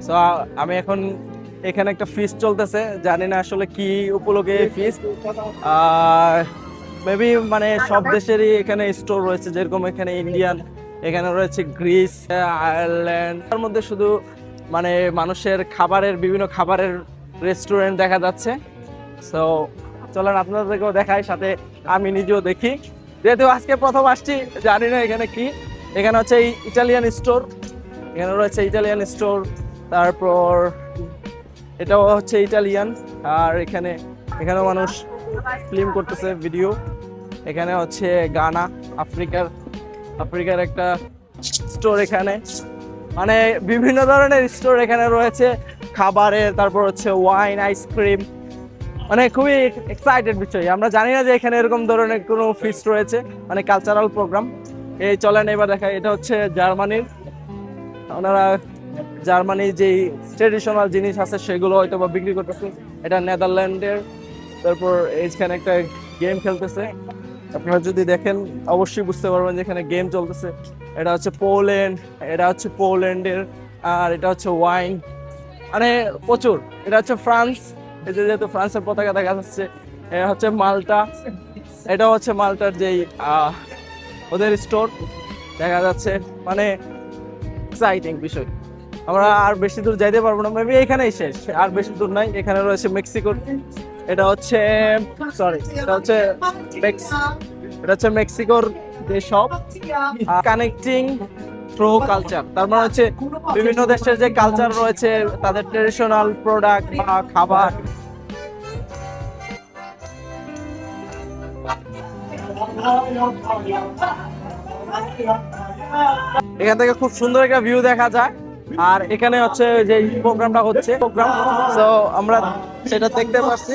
So আমি এখন এখানে একটা ফিস্ট চলতেছে, জানি না আসলে কি উপলক্ষে ফিস্ট। মেবি মানে সব দেশেরই এখানে স্টোর রয়েছে, যেরকম এখানে ইন্ডিয়ান, এখানে রয়েছে গ্রিস, আয়ারল্যান্ড। তার মধ্যে শুধু মানে মানুষের খাবারের, বিভিন্ন খাবারের রেস্টুরেন্ট দেখা যাচ্ছে। সো চলেন আপনাদেরকেও দেখাই, সাথে আমি নিজেও দেখি, যেহেতু আজকে প্রথম আসছি, জানি না এখানে কি। এখানে হচ্ছে ইটালিয়ান স্টোর, এখানে রয়েছে ইটালিয়ান স্টোর। তারপর এটাও হচ্ছে ইটালিয়ান। আর এখানে মানুষ ফিল্ম করতেছে, ভিডিও। এখানে হচ্ছে গানা, আফ্রিকার একটা স্টোর এখানে, মানে বিভিন্ন ধরনের স্টোর এখানে রয়েছে খাবারের। তারপর হচ্ছে ওয়াইন, আইসক্রিম, মানে খুবই এক্সাইটেড বিষয়। আমরা জানি না যে এখানে এরকম ধরনের কোনো ফিস্ট রয়েছে, মানে কালচারাল প্রোগ্রাম। এই চলেন এবার দেখাই। এটা হচ্ছে জার্মানির, ওনারা জার্মানির যেই ট্রেডিশনাল জিনিস আছে সেগুলো হয়তো বা বিক্রি করতেছে। এটা নেদারল্যান্ডের। তারপর এইখানে একটা গেম খেলতেছে, আপনারা যদি দেখেন অবশ্যই বুঝতে পারবেন যে এখানে গেম চলতেছে। এটা হচ্ছে পোল্যান্ডের। আর এটা হচ্ছে ওয়াইন, মানে প্রচুর। এটা হচ্ছে ফ্রান্স, এই যে যেহেতু ফ্রান্সের পতাকা দেখা যাচ্ছে। এটা হচ্ছে মাল্টা, এটা হচ্ছে মাল্টার যেই ওদের স্টোর দেখা যাচ্ছে। মানে এক্সাইটিং বিষয়। আমরা আর বেশি দূর যাইতে পারবো না, মেবি এখানেই শেষ, আর বেশি দূর নাই। এখানে রয়েছে মেক্সিকোর, এটা হচ্ছে মেক্সিকোর যে সব কানেক্টিং থ্রু কালচার। তার মানে হচ্ছে বিভিন্ন দেশের যে কালচার রয়েছে, তাদের ট্রেডিশনাল প্রোডাক্ট বা খাবার। এখান থেকে খুব সুন্দর একটা ভিউ দেখা যায়। আর এখানে হচ্ছে যে প্রোগ্রামটা হচ্ছে, তো আমরা সেটা দেখতে পাচ্ছি।